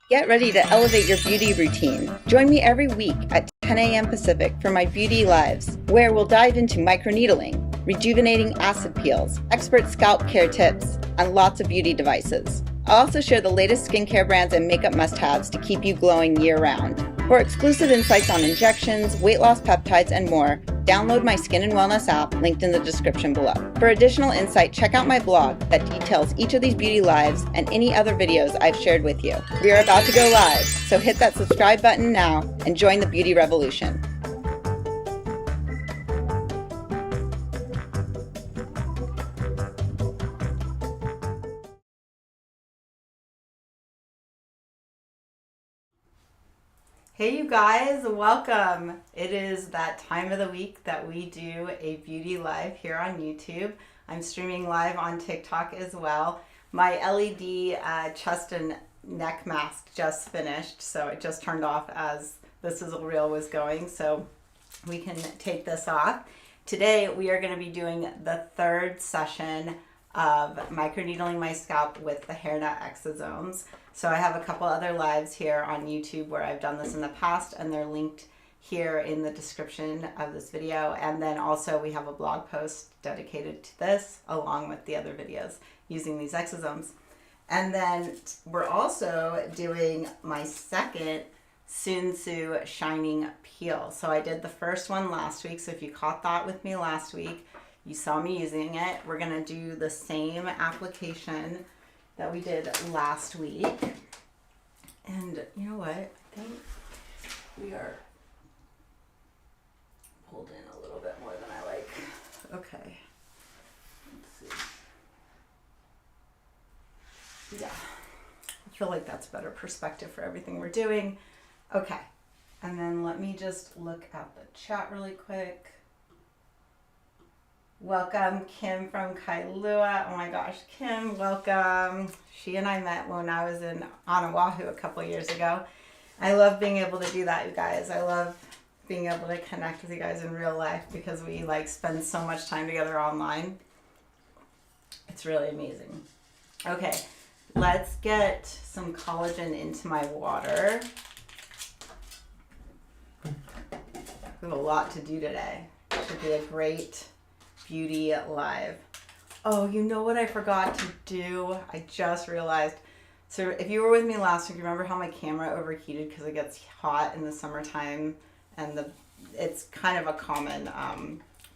Get ready to elevate your beauty routine. Join me every week at 10 a.m. Pacific for my Beauty Lives, where we'll dive into microneedling, rejuvenating acid peels, expert scalp care tips, and lots of beauty devices. I'll also share the latest skincare brands and makeup must-haves to keep you glowing year-round. For exclusive insights on injections, weight loss peptides, and more, download my Skin and Wellness app linked in the description below. For additional insight, check out my blog that details each of these beauty lives and any other videos I've shared with you. We are about to go live, so hit that subscribe button now and join the beauty revolution. Hey you guys, welcome. It is that time of the week that we do a beauty live here on YouTube. I'm streaming live on TikTok as well. My LED chest and neck mask just finished, so it just turned off as this is reel was going, so we can take this off. Today we are going to be doing the third session of microneedling my scalp with the Hairna Exosomes. So I have a couple other lives here on YouTube where I've done this in the past, and they're linked here in the description of this video. And then also we have a blog post dedicated to this along with the other videos using these exosomes. And then we're also doing my second Sunsu shining peel. So I did the first one last week. So if you caught that with me last week, you saw me using it. We're gonna do the same application that we did last week. And you know what? I think we are pulled in a little bit more than I like. Okay. Let's see. Yeah. I feel like that's better perspective for everything we're doing. Okay. And then let me just look at the chat really quick. Welcome, Kim from Kailua. Oh my gosh, Kim, welcome. She and I met when I was on Oahu a couple years ago. I love being able to do that, you guys. I love being able to connect with you guys in real life because we spend so much time together online. It's really amazing. Okay, let's get some collagen into my water. We have a lot to do today. It should be a great beauty live. Oh, you know what I forgot to do? I just realized. So if you were with me last week, remember how my camera overheated because it gets hot in the summertime, and it's kind of a common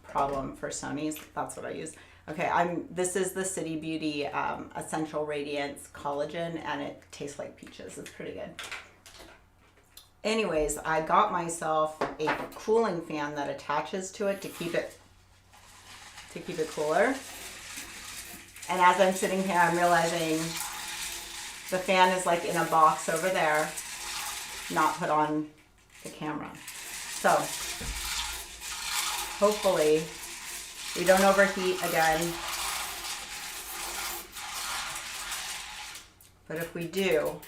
problem for Sony's. That's what I use. Okay, this is the City Beauty Essential Radiance Collagen, and it tastes like peaches. It's pretty good. Anyways, I got myself a cooling fan that attaches to it to keep it cooler. And as I'm sitting here, I'm realizing the fan is in a box over there, not put on the camera. So hopefully we don't overheat again. But if we do,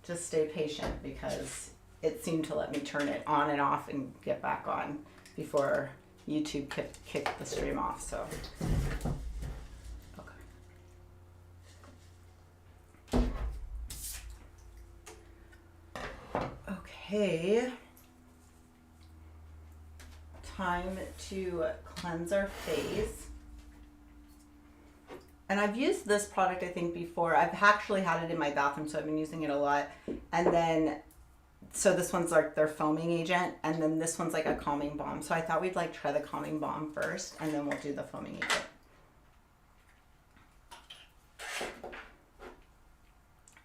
just stay patient because it seemed to let me turn it on and off and get back on before YouTube kicked the stream off, so. Okay. Time to cleanse our face. And I've used this product, I think, before. I've actually had it in my bathroom, so I've been using it a lot. And then so this one's their foaming agent, and then this one's a calming balm. So I thought we'd try the calming balm first, and then we'll do the foaming agent.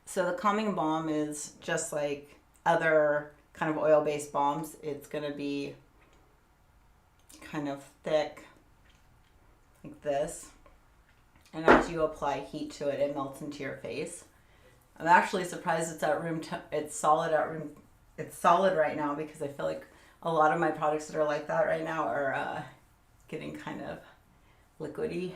So the calming balm is just like other kind of oil-based balms. It's gonna be kind of thick, like this. And as you apply heat to it, it melts into your face. I'm actually surprised it's at it's solid at room. It's solid right now because I feel like a lot of my products that are like that right now are getting kind of liquidy.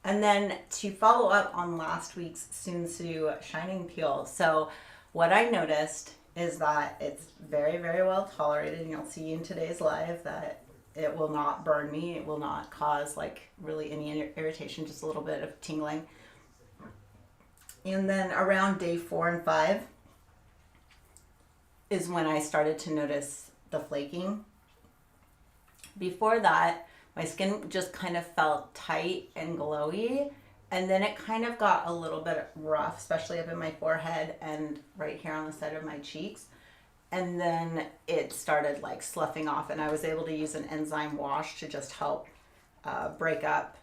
And then to follow up on last week's Sunsu Shining Peel. So what I noticed is that it's very, very well tolerated. And you'll see in today's live that it will not burn me. It will not cause like really any irritation, just a little bit of tingling. And then around day 4 and 5 is when I started to notice the flaking. Before that, my skin just kind of felt tight and glowy, and then it kind of got a little bit rough, especially up in my forehead and right here on the side of my cheeks. And then it started like sloughing off, and I was able to use an enzyme wash to just help break up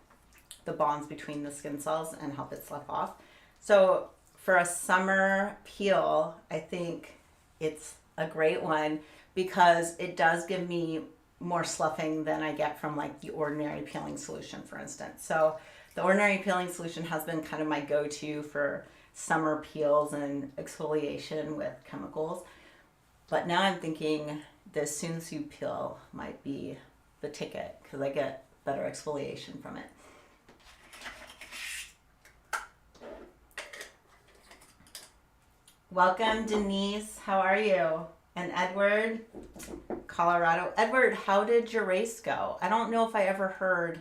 the bonds between the skin cells and help it slough off. So for a summer peel, I think it's a great one because it does give me more sloughing than I get from like the ordinary peeling solution, for instance. So the ordinary peeling solution has been kind of my go-to for summer peels and exfoliation with chemicals. But now I'm thinking this Sunsu peel might be the ticket because I get better exfoliation from it. Welcome, Denise. How are you? And Edward, Colorado. Edward, how did your race go? I don't know if I ever heard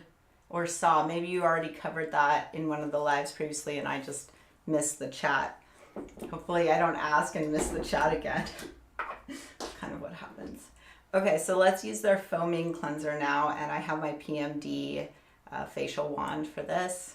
or saw. Maybe you already covered that in one of the lives previously and I just missed the chat. Hopefully I don't ask and miss the chat again. Kind of what happens. Okay, so let's use their foaming cleanser now, and I have my PMD facial wand for this.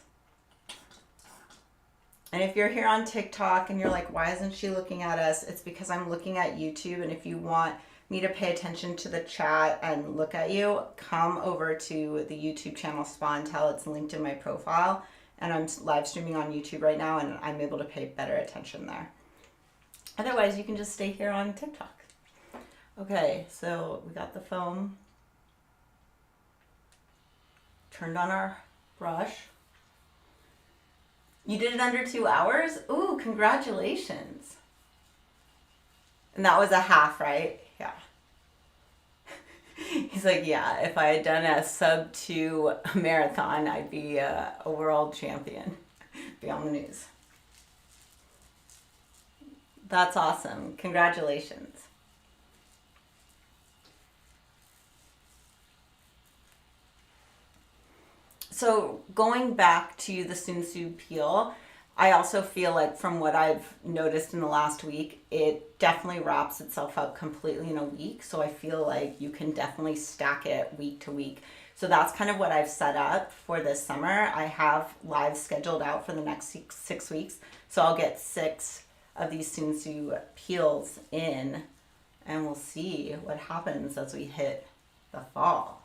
And if you're here on TikTok and you're like, why isn't she looking at us? It's because I'm looking at YouTube, and if you want me to pay attention to the chat and look at you, come over to the YouTube channel Spa and Tell. It's linked in my profile, and I'm live streaming on YouTube right now, and I'm able to pay better attention there. Otherwise, you can just stay here on TikTok. Okay, so we got the foam. Turned on our brush. You did it under 2 hours? Ooh, congratulations. And that was a half, right? Yeah. He's like, yeah, if I had done a sub 2 marathon, I'd be a world champion. Be on the news. That's awesome. Congratulations. So going back to the Sunsu peel, I also feel like from what I've noticed in the last week, it definitely wraps itself up completely in a week. So I feel like you can definitely stack it week to week. So that's kind of what I've set up for this summer. I have live scheduled out for the next 6 weeks. So I'll get 6 of these Sunsu peels in, and we'll see what happens as we hit the fall.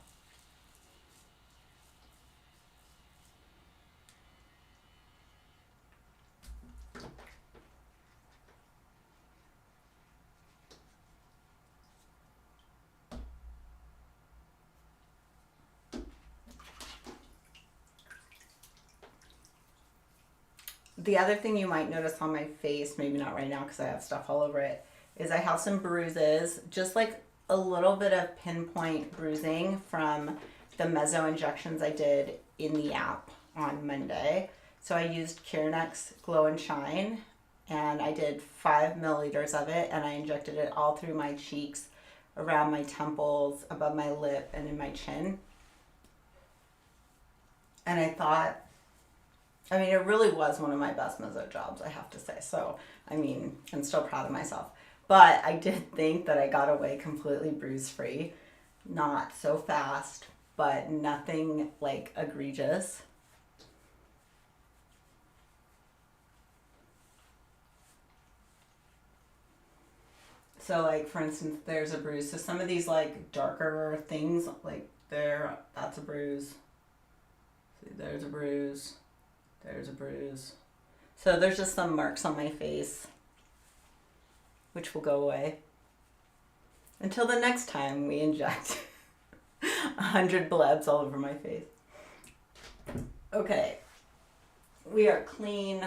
The other thing you might notice on my face, maybe not right now because I have stuff all over it, is I have some bruises, just like a little bit of pinpoint bruising from the meso injections I did in the app on Monday. So I used Hairna Glow and Shine, and I did 5 milliliters of it, and I injected it all through my cheeks, around my temples, above my lip, and in my chin. And I thought, I mean, it really was one of my best meso jobs, I have to say. So, I mean, I'm still proud of myself. But I did think that I got away completely bruise-free. Not so fast, but nothing like egregious. So like, for instance, there's a bruise. So some of these like darker things, like there, that's a bruise. See, there's a bruise. There's a bruise. So there's just some marks on my face, which will go away until the next time we inject 100 blebs all over my face. Okay, we are clean.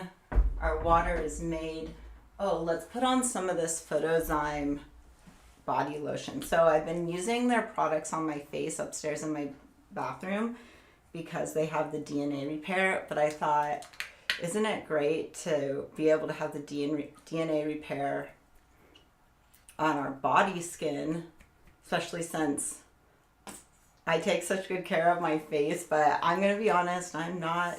Our water is made. Oh, let's put on some of this Photozyme body lotion. So I've been using their products on my face upstairs in my bathroom because they have the DNA repair, but I thought, isn't it great to be able to have the DNA repair on our body skin, especially since I take such good care of my face, but I'm going to be honest, I'm not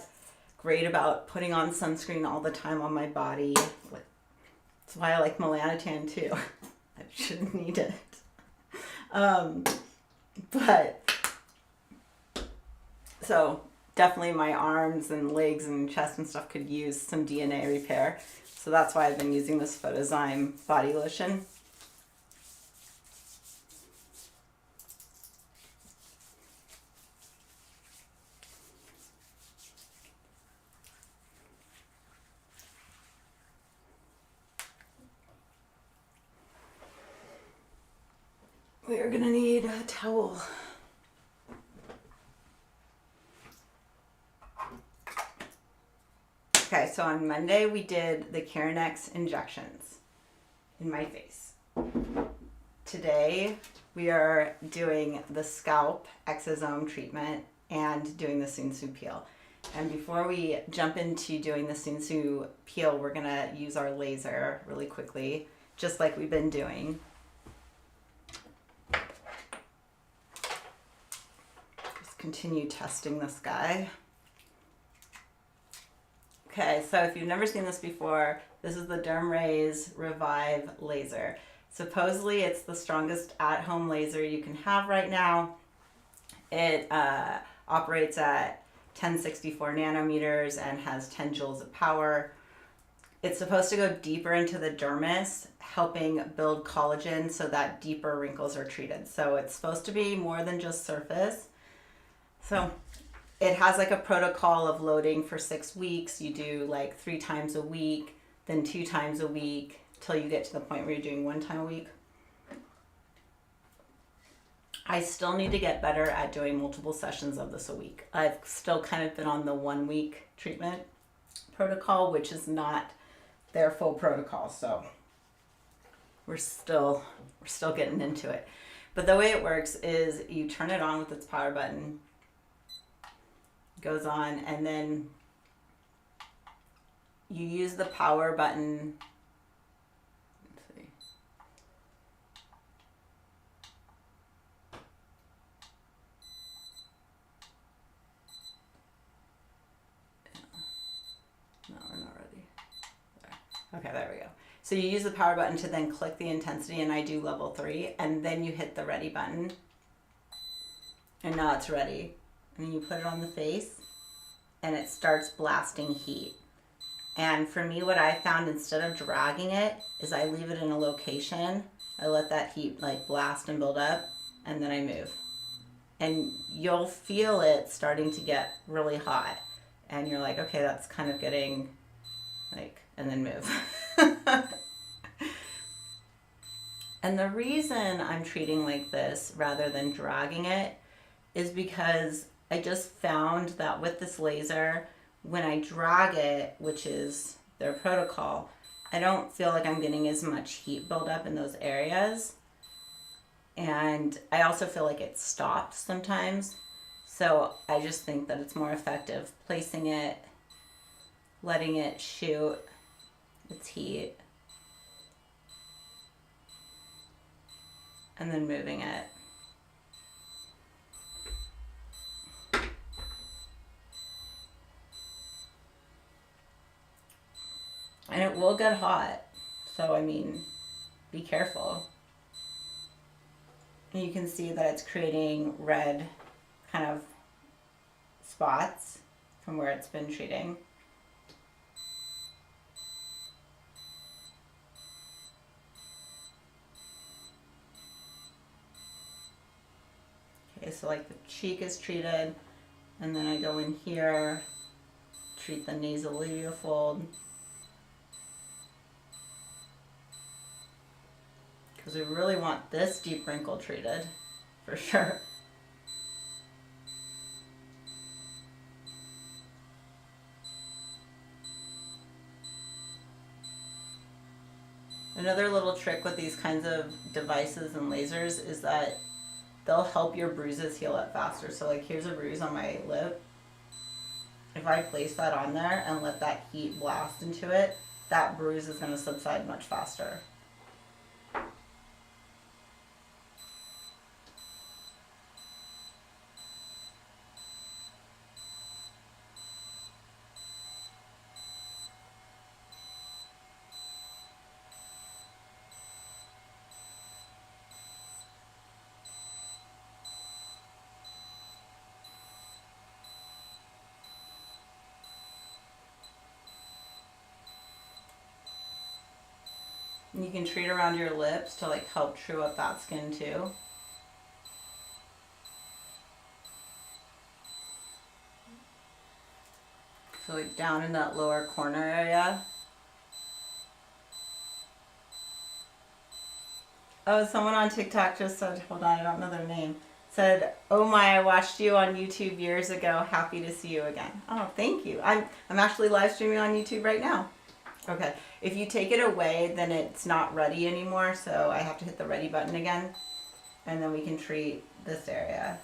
great about putting on sunscreen all the time on my body. That's why I like Melanotan too. I shouldn't need it. But so definitely my arms and legs and chest and stuff could use some DNA repair. So that's why I've been using this Photozyme body lotion. We are gonna need a towel. Okay, so on Monday we did the Hairna injections in my face. Today we are doing the scalp exosome treatment and doing the Sunsu peel. And before we jump into doing the Sunsu peel, we're gonna use our laser really quickly, just like we've been doing. Continue testing this guy. Okay, so if you've never seen this before, this is the Dermrays Revive laser. Supposedly it's the strongest at-home laser you can have right now. It operates at 1064 nanometers and has 10 joules of power. It's supposed to go deeper into the dermis, helping build collagen so that deeper wrinkles are treated. So it's supposed to be more than just surface. So it has like a protocol of loading for 6 weeks. You do like 3 times a week, then 2 times a week, till you get to the point where you're doing 1 time a week. I still need to get better at doing multiple sessions of this a week. I've still kind of been on the 1 week treatment protocol, which is not their full protocol. So we're still getting into it. But the way it works is you turn it on with its power button, goes on, and then you use the power button. Let's see. No, we're not ready. There. Okay, there we go. So you use the power button to then click the intensity, and I do level 3, and then you hit the ready button. And now it's ready. And then you put it on the face and it starts blasting heat. And for me, what I found, instead of dragging it, is I leave it in a location. I let that heat like blast and build up, and then I move. And you'll feel it starting to get really hot. And you're like, okay, that's kind of getting like, and then move. And the reason I'm treating like this rather than dragging it is because I just found that with this laser, when I drag it, which is their protocol, I don't feel like I'm getting as much heat buildup in those areas. And I also feel like it stops sometimes. So I just think that it's more effective placing it, letting it shoot its heat, and then moving it. And it will get hot, so I mean, be careful. And you can see that it's creating red kind of spots from where it's been treating. Okay, so like the cheek is treated, and then I go in here, treat the nasolabial fold. Because we really want this deep wrinkle treated, for sure. Another little trick with these kinds of devices and lasers is that they'll help your bruises heal up faster. So like here's a bruise on my lip. If I place that on there and let that heat blast into it, that bruise is going to subside much faster. And you can treat around your lips to like help true up that skin too. So like down in that lower corner area. Oh, someone on TikTok just said, hold on, I don't know their name, said, "Oh my, I watched you on YouTube years ago. Happy to see you again." Oh, thank you. I'm actually live streaming on YouTube right now. Okay, if you take it away, then it's not ready anymore, so I have to hit the ready button again, and then we can treat this area.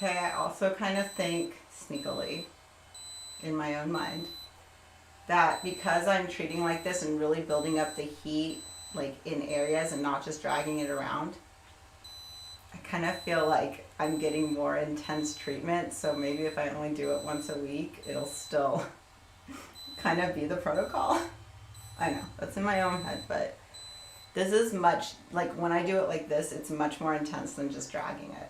Okay, I also kind of think sneakily in my own mind that because I'm treating like this and really building up the heat like in areas and not just dragging it around, I kind of feel like I'm getting more intense treatment. So maybe if I only do it once a week, it'll still kind of be the protocol. I know, that's in my own head, but this is much, like when I do it like this, it's much more intense than just dragging it.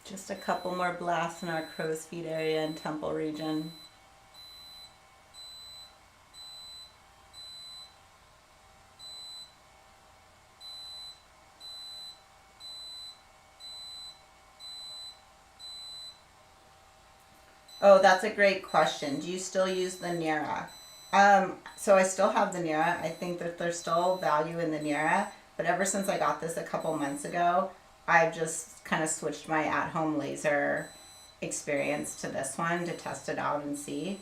Just a couple more blasts in our crow's feet area and temple region. Oh, that's a great question. Do you still use the Nira? So I still have the Nira. I think that there's still value in the Nira, but ever since I got this a couple months ago, I've just kind of switched my at-home laser experience to this one to test it out and see.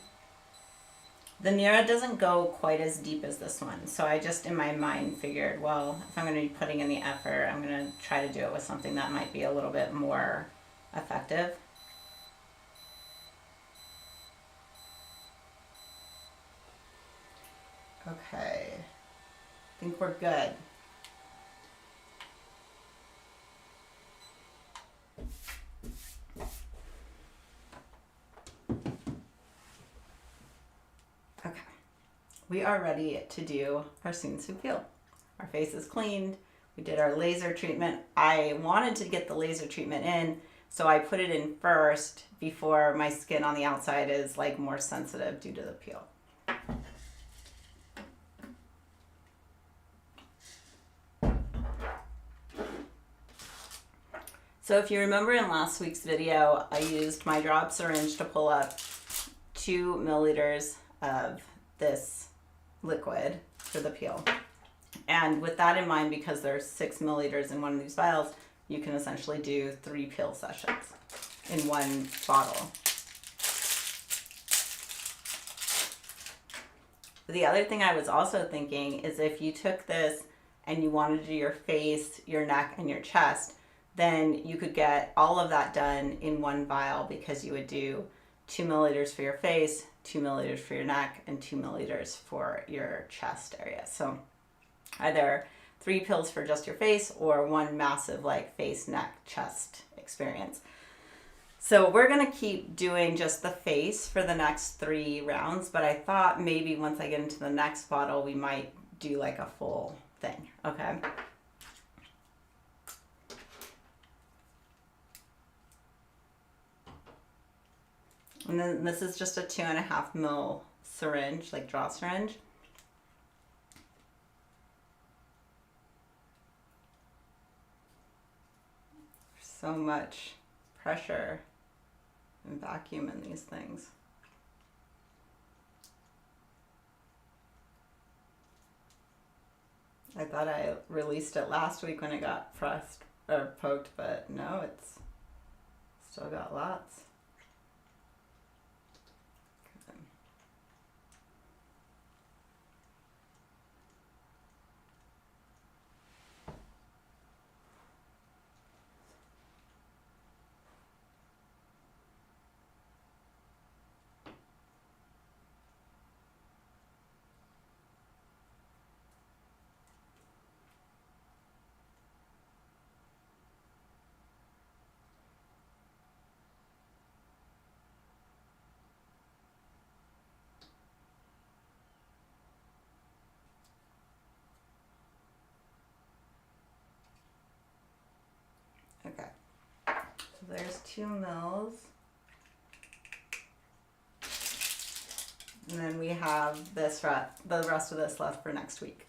The Nira doesn't go quite as deep as this one, so I just in my mind figured, well, if I'm going to be putting in the effort, I'm going to try to do it with something that might be a little bit more effective. Okay, I think we're good. Okay, we are ready to do our Sunsu peel. Our face is cleaned. We did our laser treatment. I wanted to get the laser treatment in, so I put it in first before my skin on the outside is like more sensitive due to the peel. So if you remember in last week's video, I used my drop syringe to pull up 2 milliliters of this liquid for the peel. And with that in mind, because there's 6 milliliters in one of these vials, you can essentially do 3 peel sessions in one bottle. The other thing I was also thinking is if you took this and you wanted to do your face, your neck, and your chest, then you could get all of that done in one vial because you would do 2 milliliters for your face, 2 milliliters for your neck, and 2 milliliters for your chest area. So either 3 pills for just your face or one massive like face, neck, chest experience. So we're going to keep doing just the face for the next 3 rounds, but I thought maybe once I get into the next bottle, we might do like a full thing. Okay. And then this is just a 2.5 ml syringe, like draw syringe. There's so much pressure and vacuum in these things. I thought I released it last week when it got pressed or poked, but no, it's still got lots. Okay, so there's 2 mils. And then we have this, the rest of this left for next week.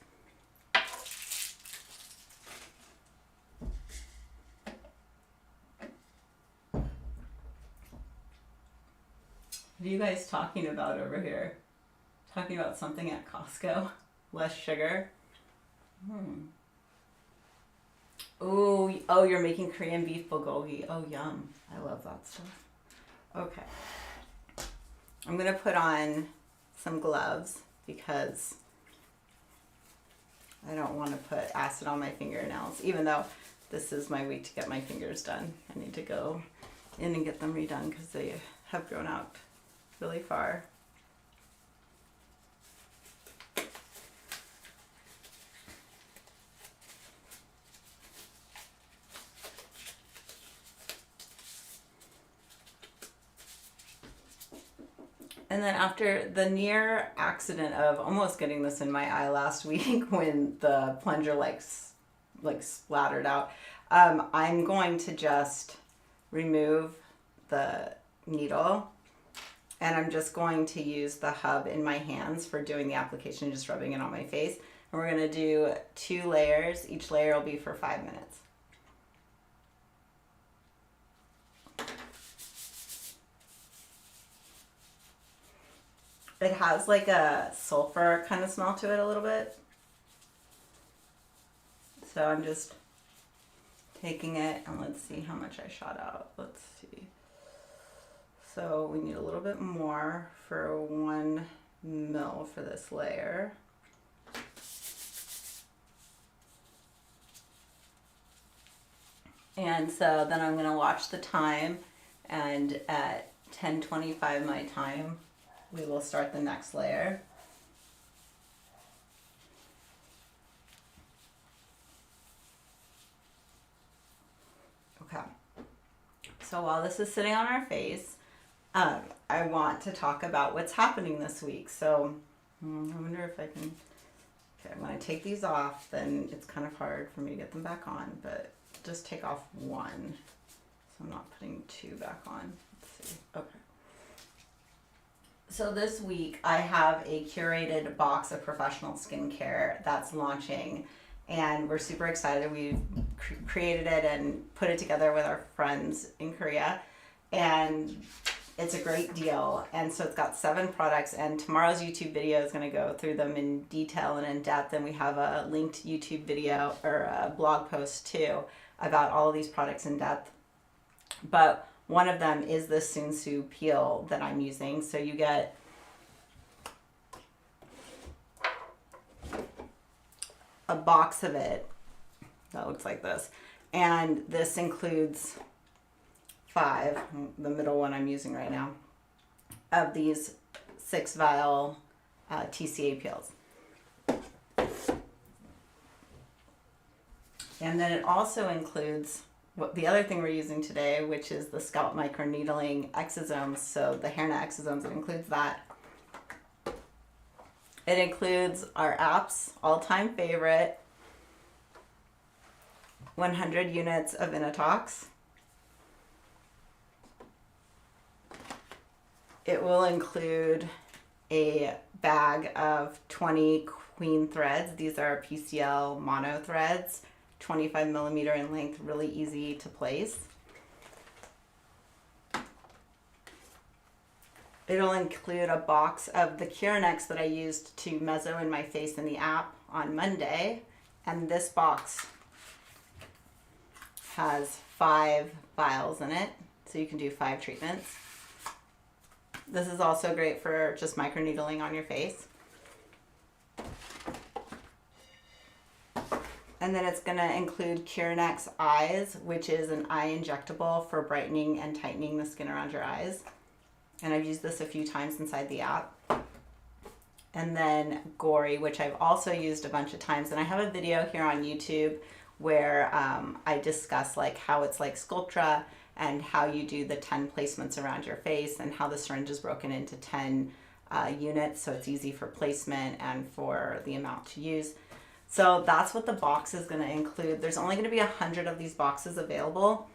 What are you guys talking about over here? Talking about something at Costco? Less sugar? Oh, you're making Korean beef bulgogi. Oh, yum. I love that stuff. Okay. I'm going to put on some gloves because I don't want to put acid on my fingernails, even though this is my week to get my fingers done. I need to go in and get them redone because they have grown out really far. And then after the near accident of almost getting this in my eye last week when the plunger like splattered out, I'm going to just remove the needle and I'm just going to use the hub in my hands for doing the application, just rubbing it on my face. And we're going to do 2 layers. Each layer will be for 5 minutes. It has like a sulfur kind of smell to it a little bit. So I'm just taking it and let's see how much I shot out. Let's see. So we need a little bit more for 1 mil for this layer. And so then I'm going to watch the time, and at 10:25 my time, we will start the next layer. Okay. So while this is sitting on our face, I want to talk about what's happening this week. So I wonder if I can, okay, when I take these off, then it's kind of hard for me to get them back on, but just take off 1. So I'm not putting 2 back on. Let's see. Okay. So this week I have a curated box of professional skincare that's launching, and we're super excited. We've created it and put it together with our friends in Korea, and it's a great deal. And so it's got 7 products, and tomorrow's YouTube video is going to go through them in detail and in depth, and we have a linked YouTube video or a blog post too about all of these products in depth. But one of them is the Sunsu peel that I'm using. So you get a box of it that looks like this. And this includes 5, the middle one I'm using right now, of these 6 vial TCA peels. And then it also includes the other thing we're using today, which is the scalp microneedling exosomes. So the Hairna Exosomes, it includes that. It includes our app's all-time favorite, 100 units of Inatox. It will include a bag of 20 queen threads. These are PCL mono threads. 25 millimeter in length, really easy to place. It'll include a box of the Curenex that I used to mezzo in my face in the app on Monday, And this box has 5 vials in it, so you can do 5 treatments. This is also great for just microneedling on your face. And then it's going to include Hairna Eyes, which is an eye injectable for brightening and tightening the skin around your eyes. And I've used this a few times inside the app. And then Gory, which I've also used a bunch of times. And I have a video here on YouTube where I discuss like how it's like Sculptra and how you do the 10 placements around your face and how the syringe is broken into 10 units, so it's easy for placement and for the amount to use. So that's what the box is going to include. There's only going to be 100 of these boxes available,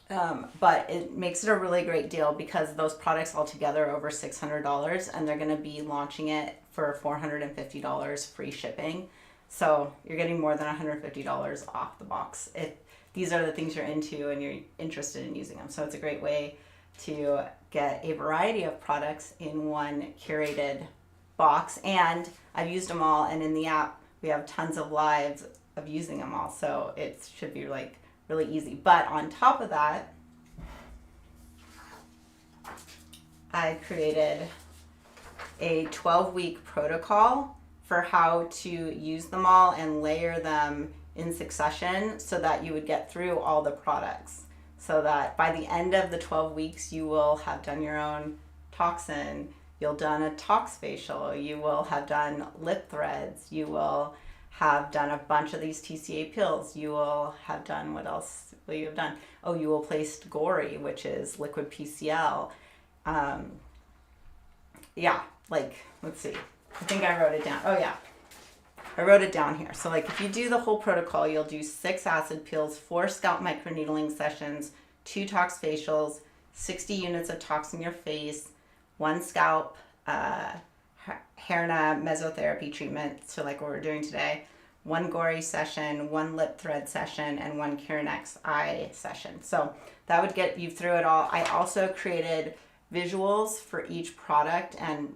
but it makes it a really great deal because those products altogether are over $600, and they're going to be launching it for $450 free shipping. So you're getting more than $150 off the box if these are the things you're into and you're interested in using them. So it's a great way to get a variety of products in one curated box. And I've used them all, and in the app we have tons of lives of using them all, so it should be like really easy. But on top of that, I created a 12-week protocol for how to use them all and layer them in succession so that you would get through all the products, so that by the end of the 12 weeks you will have done your own toxin, you'll done a tox facial, you will have done lip threads, you will have done a bunch of these TCA pills, you will have done, what else will you have done? Oh, you will place Gory, which is liquid PCL. Yeah, like, let's see. I think I wrote it down. Oh yeah, I wrote it down here. So like if you do the whole protocol, you'll do 6 acid peels, 4 scalp microneedling sessions, 2 tox facials, 60 units of tox in your face, 1 scalp Hairna mesotherapy treatment, so like what we're doing today, 1 Gory session, 1 lip thread session, and 1 Hairna eye session. So that would get you through it all. I also created visuals for each product and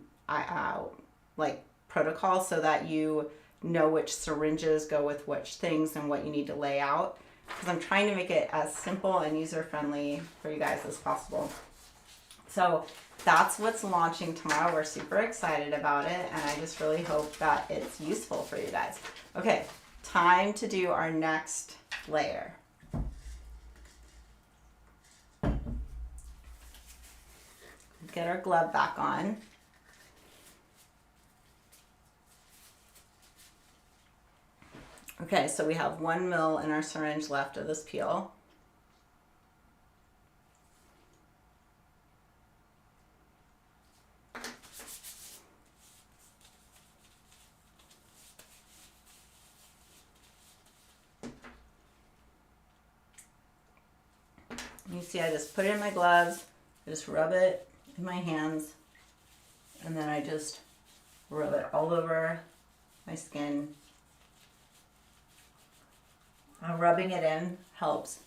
like protocol so that you know which syringes go with which things and what you need to lay out, because I'm trying to make it as simple and user-friendly for you guys as possible. So that's what's launching tomorrow. We're super excited about it, and I just really hope that it's useful for you guys. Okay, time to do our next layer. Get our glove back on. Okay, so we have 1 ml in our syringe left of this peel. You see, I just put it in my gloves, I just rub it in my hands, and then I just rub it all over my skin. Rubbing it in helps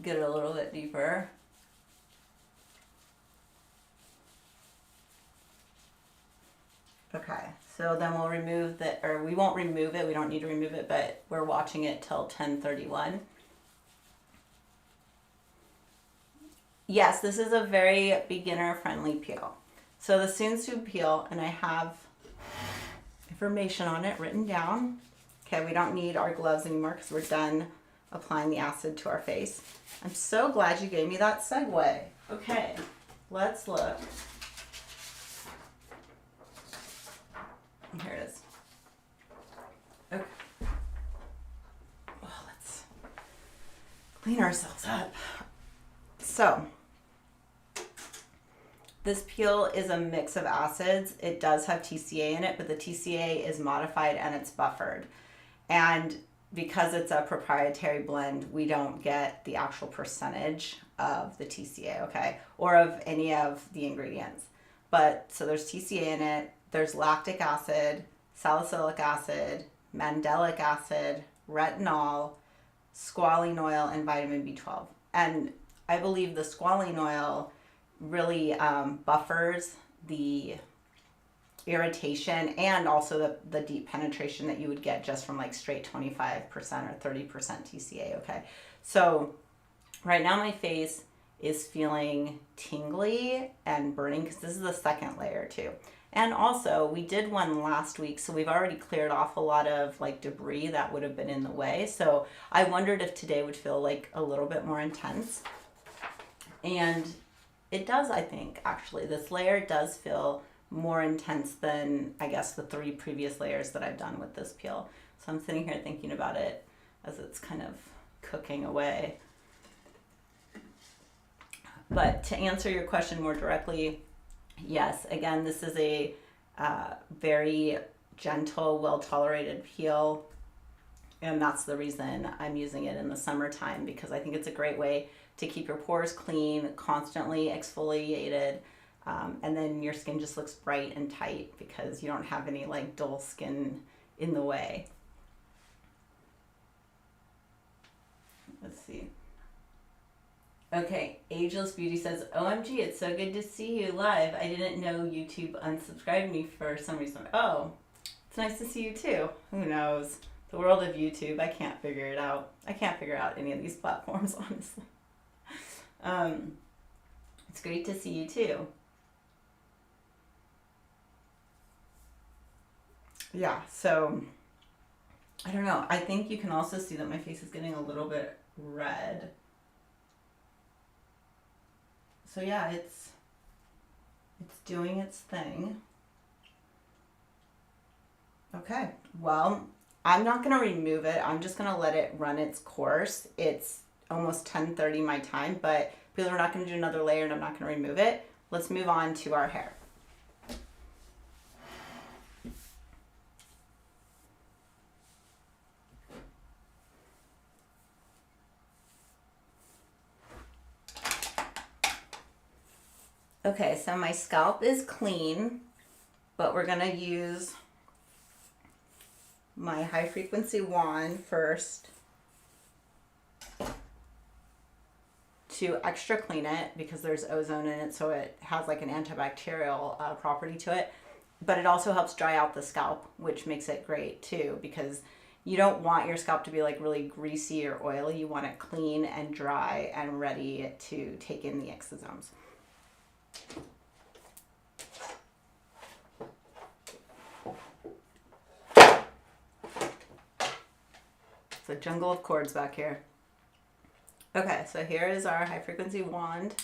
get it a little bit deeper. Okay, so then we'll remove or we won't remove it, we don't need to remove it, but we're watching it till 10:31. Yes, this is a very beginner-friendly peel. So the Sunsu peel, and I have information on it written down. Okay, we don't need our gloves anymore because we're done applying the acid to our face. I'm so glad you gave me that segue. Okay, let's look. Here it is. Okay. Well, let's clean ourselves up. So, this peel is a mix of acids. It does have TCA in it, but the TCA is modified and it's buffered. And because it's a proprietary blend, we don't get the actual percentage of the TCA, okay, or of any of the ingredients. But so there's TCA in it, there's lactic acid, salicylic acid, mandelic acid, retinol, squalene oil, and vitamin B12. And I believe the squalene oil really buffers the irritation and also the deep penetration that you would get just from like straight 25% or 30% TCA. Okay, so right now my face is feeling tingly and burning because this is the second layer too. And also we did one last week, so we've already cleared off a lot of like debris that would have been in the way. So I wondered if today would feel like a little bit more intense. And it does, I think, actually. This layer does feel more intense than, I guess, the 3 previous layers that I've done with this peel. So I'm sitting here thinking about it as it's kind of cooking away. But to answer your question more directly, yes, again, this is a very gentle, well-tolerated peel. And that's the reason I'm using it in the summertime, because I think it's a great way to keep your pores clean, constantly exfoliated, and then your skin just looks bright and tight because you don't have any like dull skin in the way. Let's see. Okay, Ageless Beauty says, OMG, it's so good to see you live. I didn't know YouTube unsubscribed me for some reason. Oh, it's nice to see you too. Who knows? The world of YouTube, I can't figure it out. I can't figure out any of these platforms, honestly. It's great to see you too. Yeah, so I don't know. I think you can also see that my face is getting a little bit red. So yeah, it's doing its thing. Okay, well, I'm not going to remove it. I'm just going to let it run its course. It's almost 10:30 my time, but because we're not going to do another layer and I'm not going to remove it, let's move on to our hair. Okay, so my scalp is clean, but we're going to use my high frequency wand first to extra clean it because there's ozone in it, so it has like an antibacterial property to it. But it also helps dry out the scalp, which makes it great too, because you don't want your scalp to be like really greasy or oily. You want it clean and dry and ready to take in the exosomes. It's a jungle of cords back here. Okay, so here is our high frequency wand.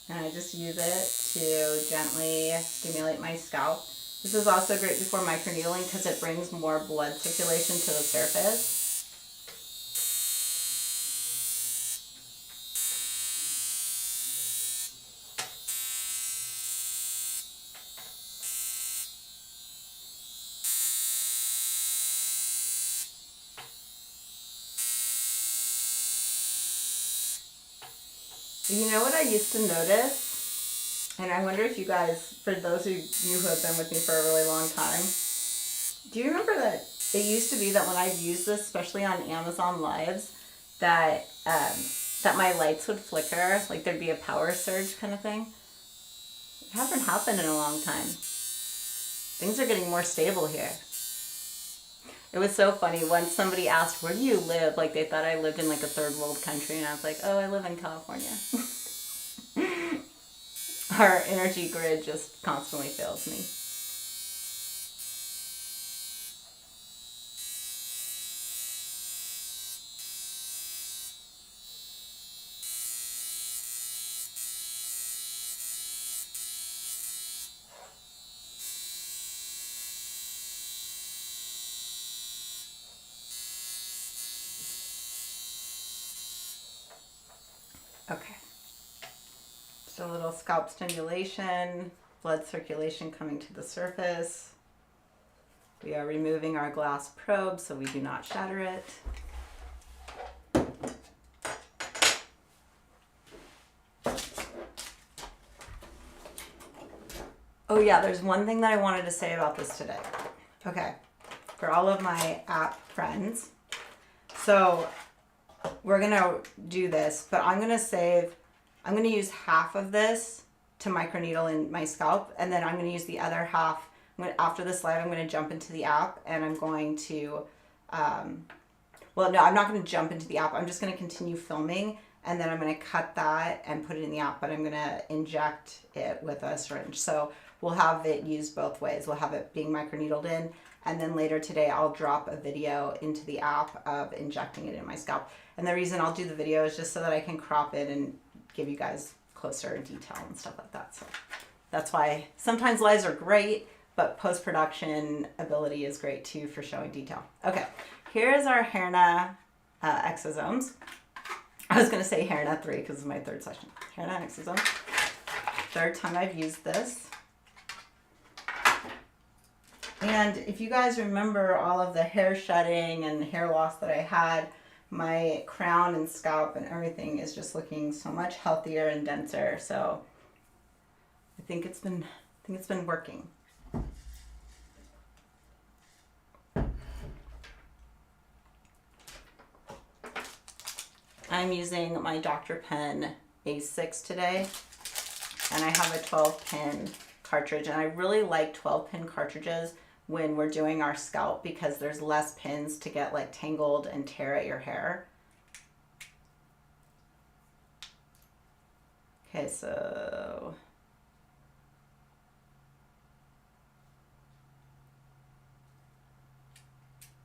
And I just use it to gently stimulate my scalp. This is also great before microneedling because it brings more blood circulation to the surface. You know what I used to notice, and I wonder if you guys, for those of you who have been with me for a really long time, do you remember that it used to be that when I'd use this, especially on Amazon Lives, that that my lights would flicker, like there'd be a power surge kind of thing? It hasn't happened in a long time. Things are getting more stable here. It was so funny. Once somebody asked, where do you live? Like they thought I lived in like a third world country, and I was like, oh, I live in California. Our energy grid just constantly fails me. Okay. Just a little scalp stimulation, blood circulation coming to the surface. We are removing our glass probe so we do not shatter it. Oh yeah, there's one thing that I wanted to say about this today. Okay, for all of my app friends. So we're gonna do this, but I'm gonna use half of this to microneedle in my scalp, and then I'm gonna use the other half. After this live, I'm gonna jump into the app, and I'm going to, well, no, I'm not gonna jump into the app. I'm just gonna continue filming, and then I'm gonna cut that and put it in the app, but I'm gonna inject it with a syringe. So we'll have it used both ways. We'll have it being microneedled in, and then later today, I'll drop a video into the app of injecting it in my scalp. And the reason I'll do the video is just so that I can crop it and give you guys closer detail and stuff like that. So that's why sometimes lives are great, but post-production ability is great too for showing detail. Okay, here's our Hairna exosomes. I was gonna say Hairna 3 because it's my third session. Hairna exosomes. Third time I've used this. And if you guys remember all of the hair shedding and hair loss that I had, my crown and scalp and everything is just looking so much healthier and denser. So I think it's been working. I'm using my Dr. Pen A6 today, and I have a 12-pin cartridge, and I really like 12-pin cartridges when we're doing our scalp because there's less pins to get like tangled and tear at your hair. Okay, so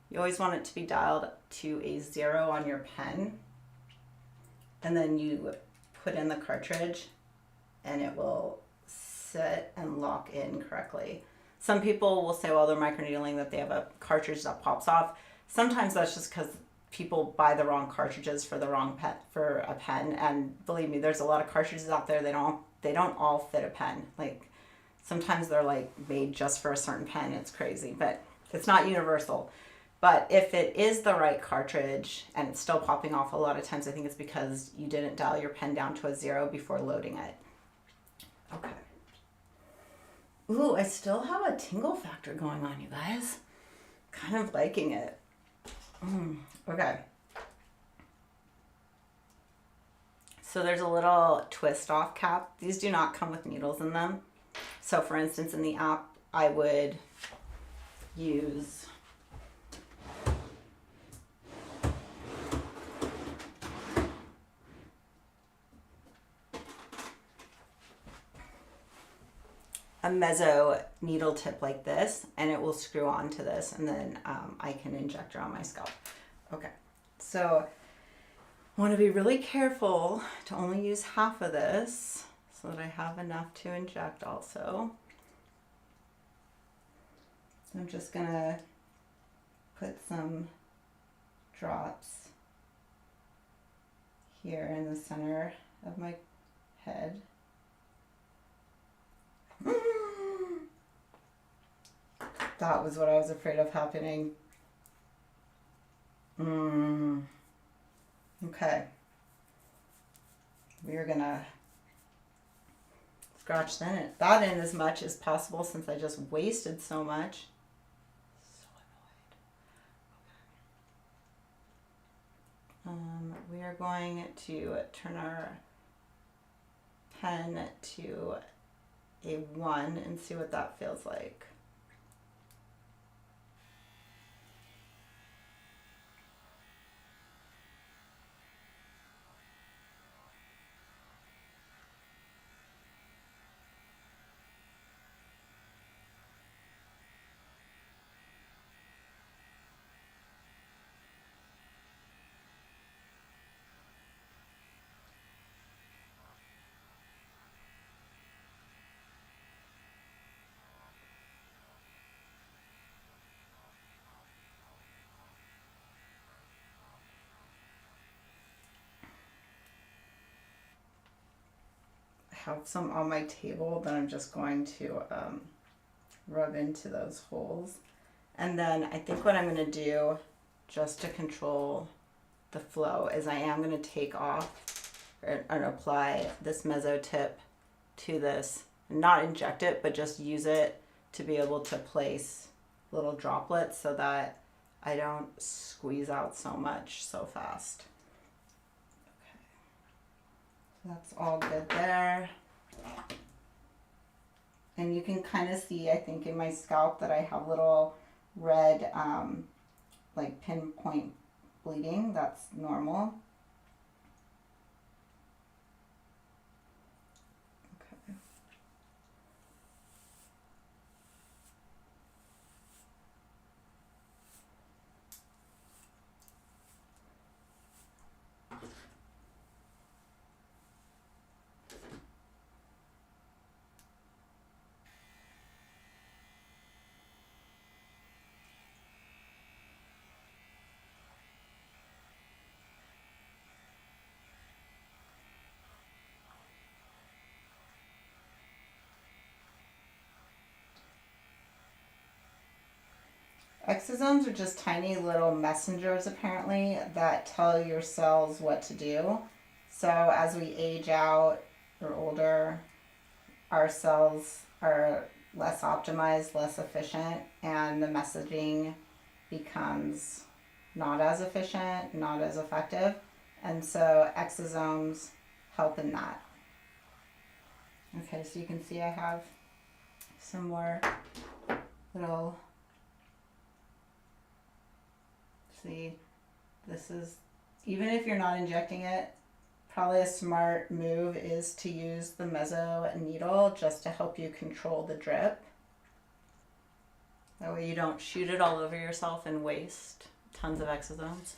you always want it to be dialed to a 0 on your pen, and then you put in the cartridge and it will sit and lock in correctly. Some people will say, well, they're microneedling, that they have a cartridge that pops off. Sometimes that's just because people buy the wrong cartridges for the wrong pen, for a pen. And believe me, there's a lot of cartridges out there. They don't all fit a pen. Like sometimes they're like made just for a certain pen. It's crazy, but it's not universal. But if it is the right cartridge and it's still popping off, a lot of times I think it's because you didn't dial your pen down to a 0 before loading it. Okay. Ooh, I still have a tingle factor going on, you guys. Kind of liking it. Okay. So there's a little twist off cap. These do not come with needles in them. So for instance, in the app, I would use a mezzo needle tip like this, and it will screw onto this, and then I can inject around my scalp. Okay, so I want to be really careful to only use half of this so that I have enough to inject also. So I'm just gonna put some drops here in the center of my head. That was what I was afraid of happening. Okay. We are gonna scratch that in as much as possible since I just wasted so much. So annoyed. We are going to turn our pen to a 1 and see what that feels like. Have some on my table that I'm just going to rub into those holes. And then I think what I'm going to do just to control the flow is I am going to take off and apply this mezzo tip to this, not inject it, but just use it to be able to place little droplets so that I don't squeeze out so much so fast. Okay. So that's all good there. And you can kind of see, I think, in my scalp that I have little red, like pinpoint bleeding. That's normal. Okay. Exosomes are just tiny little messengers, apparently, that tell your cells what to do. So as we age out or older, our cells are less optimized, less efficient, and the messaging becomes not as efficient, not as effective. And so exosomes help in that. Okay, so you can see I have some more little, see, this is, even if you're not injecting it, probably a smart move is to use the meso needle just to help you control the drip. That way you don't shoot it all over yourself and waste tons of exosomes.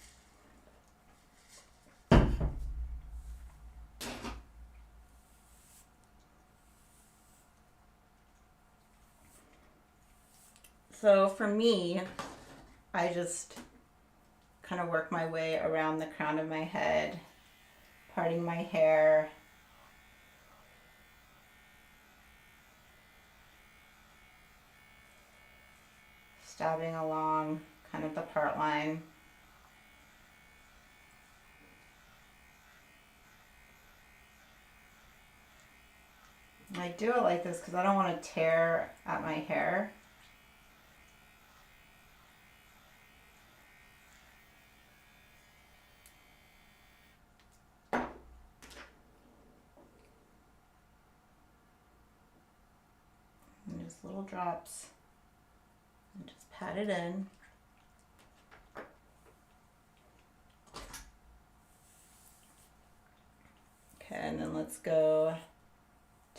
So for me, I just kind of work my way around the crown of my head, parting my hair. Stabbing along kind of the part line. I do it like this because I don't want to tear at my hair. And just little drops. And just pat it in. Okay, and then let's go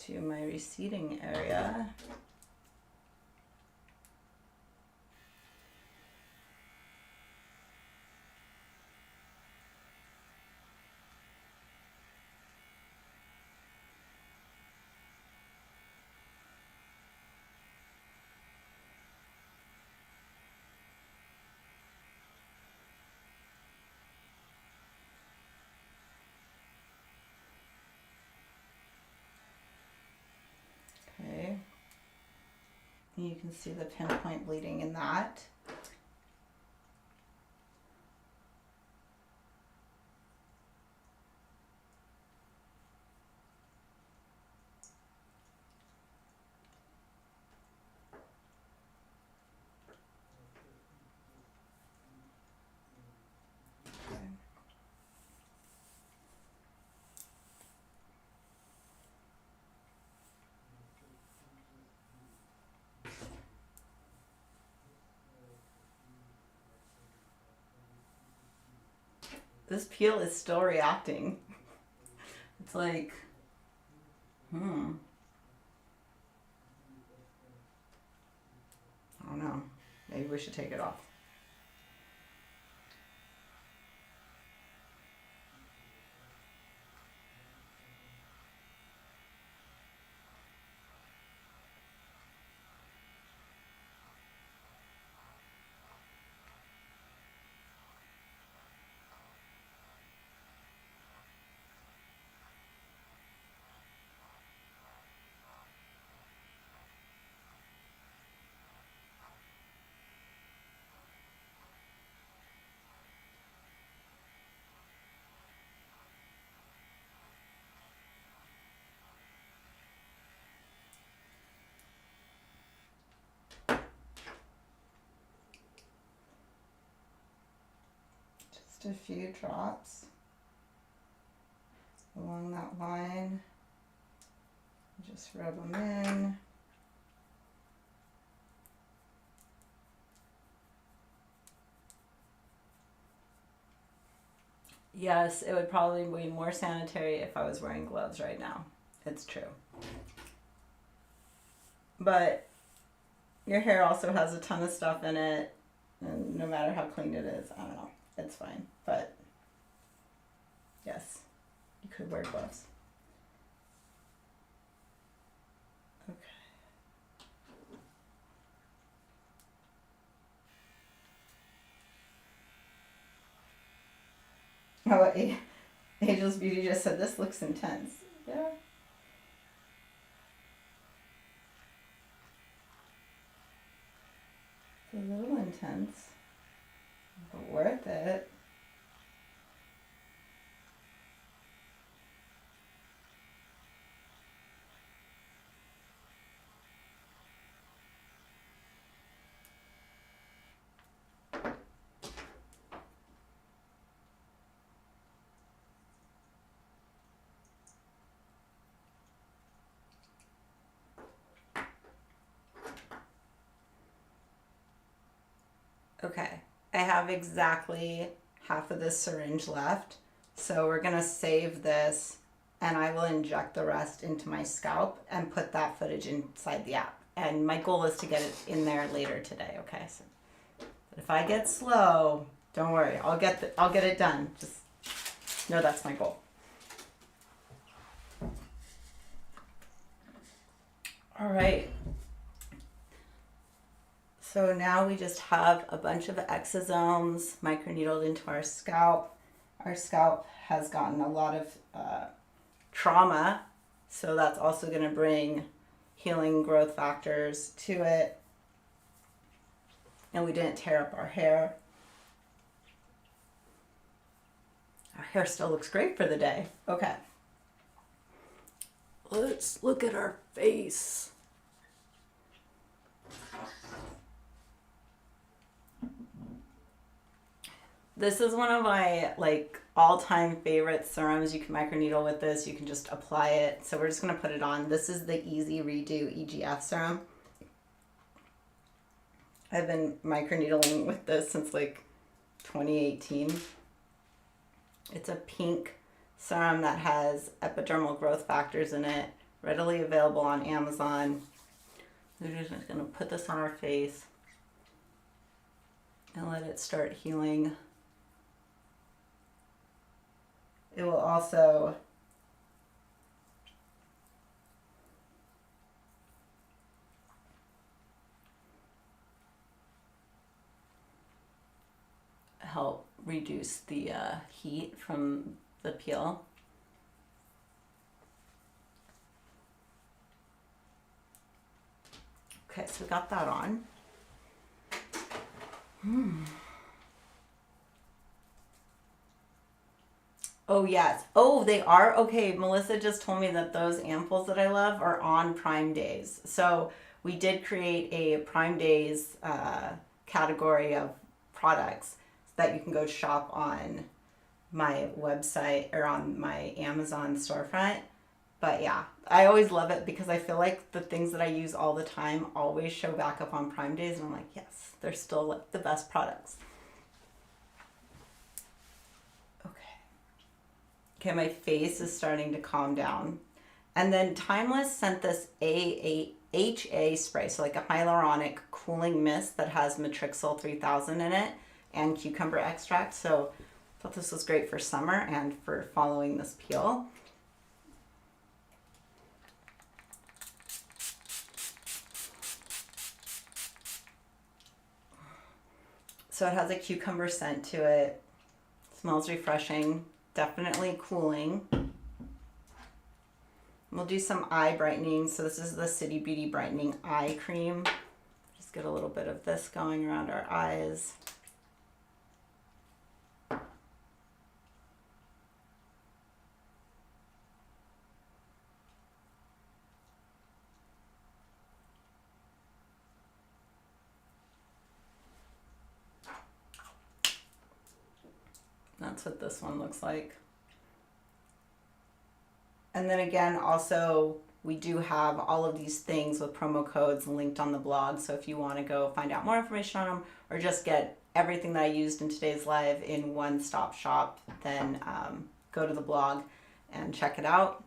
to my receding area. Okay, you can see the pinpoint bleeding in that. This peel is still reacting. It's like, I don't know. Maybe we should take it off. Just a few drops along that line. Just rub them in. Yes, it would probably be more sanitary if I was wearing gloves right now. It's true. But your hair also has a ton of stuff in it, and no matter how clean it is, I don't know, it's fine. But yes, you could wear gloves. Okay. Oh, Angel's Beauty just said this looks intense. Yeah. It's a little intense, but worth it. Okay, I have exactly half of this syringe left. So we're gonna save this and I will inject the rest into my scalp and put that footage inside the app. And my goal is to get it in there later today, okay? So, but if I get slow, don't worry, I'll get it done. Just know that's my goal. All right. So now we just have a bunch of exosomes microneedled into our scalp. Our scalp has gotten a lot of trauma, so that's also going to bring healing growth factors to it. And we didn't tear up our hair. Our hair still looks great for the day. Okay. Let's look at our face. This is one of my all-time favorite serums. You can microneedle with this. You can just apply it. So we're just going to put it on. This is the Easy Redo EGF serum. I've been microneedling with this since 2018. It's a pink serum that has epidermal growth factors in it. Readily available on Amazon. We're just going to put this on our face and let it start healing. It will also help reduce the heat from the peel. Okay, so we got that on. Oh, yes. Oh, they are? Okay, Melissa just told me that those ampoules that I love are on Prime Days. So we did create a Prime Days category of products that you can go shop on my website or on my Amazon storefront. But yeah, I always love it because I feel like the things that I use all the time always show back up on Prime Days. And I'm like, yes, they're still the best products. Okay, my face is starting to calm down. And then Timeless sent this AHA spray, so a hyaluronic cooling mist that has Matrixyl 3000 in it and cucumber extract. So I thought this was great for summer and for following this peel. So it has a cucumber scent to it. Smells refreshing. Definitely cooling. We'll do some eye brightening. So this is the City Beauty Brightening Eye Cream. Just get a little bit of this going around our eyes. That's what this one looks like. And then again, also, we do have all of these things with promo codes linked on the blog. So if you want to go find out more information on them or just get everything that I used in today's live in one-stop shop, then go to the blog and check it out.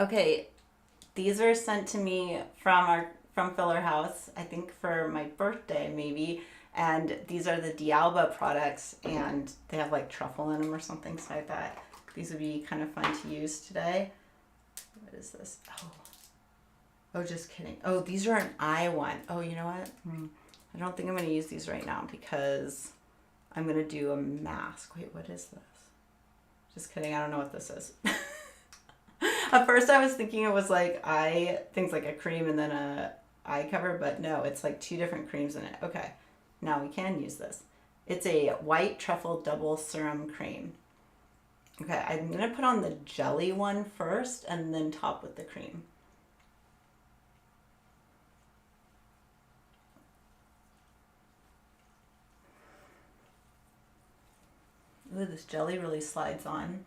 Okay, these are sent to me from Filler House, I think for my birthday maybe. And these are the D'Alba products, and they have like truffle in them or something, so I thought these would be kind of fun to use today. What is this? Oh, just kidding. Oh, these are an eye one. Oh, you know what? I don't think I'm going to use these right now because I'm going to do a mask. Wait, what is this? Just kidding. I don't know what this is. At first I was thinking it was like things like a cream and then a eye cover, but no, it's like two different creams in it. Okay. Now we can use this. It's a white truffle double serum cream. Okay, I'm going to put on the jelly one first and then top with the cream. Ooh, this jelly really slides on.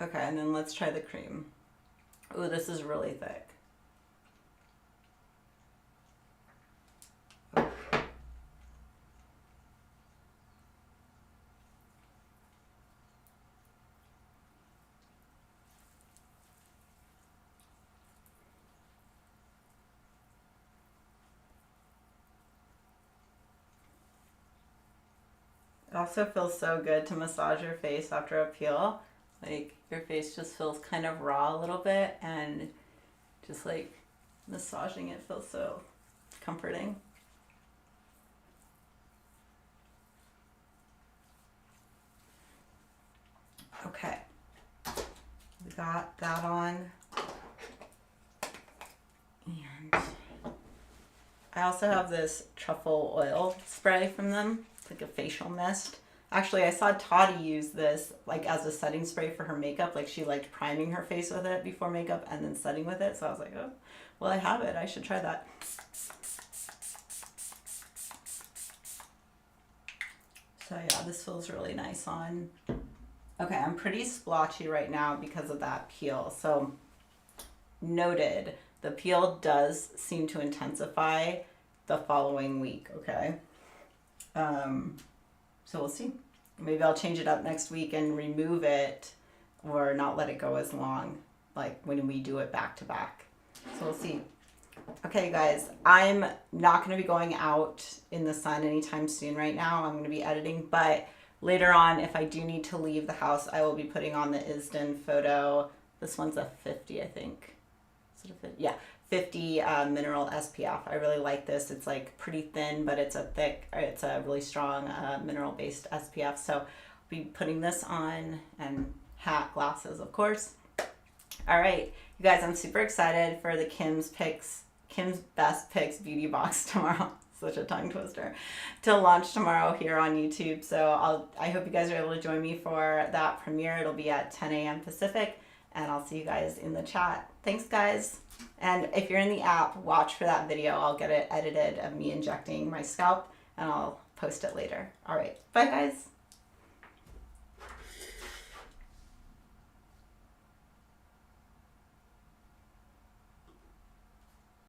Okay, and then let's try the cream. Ooh, this is really thick. It also feels so good to massage your face after a peel. Like your face just feels kind of raw a little bit, and just like massaging it feels so comforting. Okay, we got that on. And I also have this truffle oil spray from them. It's like a facial mist. Actually, I saw Toddy use this like as a setting spray for her makeup. Like she liked priming her face with it before makeup and then setting with it. So I was like, oh, well, I have it. I should try that. So yeah, this feels really nice on. Okay, I'm pretty splotchy right now because of that peel. So noted, the peel does seem to intensify the following week, okay? So we'll see. Maybe I'll change it up next week and remove it or not let it go as long, like when we do it back to back. So we'll see. Okay, guys, I'm not going to be going out in the sun anytime soon right now. I'm going to be editing, but later on, if I do need to leave the house, I will be putting on the Isden photo. This one's a 50, I think. Is it a 50? Yeah. 50 mineral SPF. I really like this. It's like pretty thin, but it's a really strong mineral based SPF. So I'll be putting this on, and hat, glasses, of course. All right, you guys, I'm super excited for the Kim's Best Picks beauty box tomorrow. Such a tongue twister, to launch tomorrow here on YouTube. So I hope you guys are able to join me for that premiere. It'll be at 10 a.m. Pacific, and I'll see you guys in the chat. Thanks, guys. And if you're in the app, watch for that video. I'll get it edited of me injecting my scalp, and I'll post it later. All right. Bye, guys.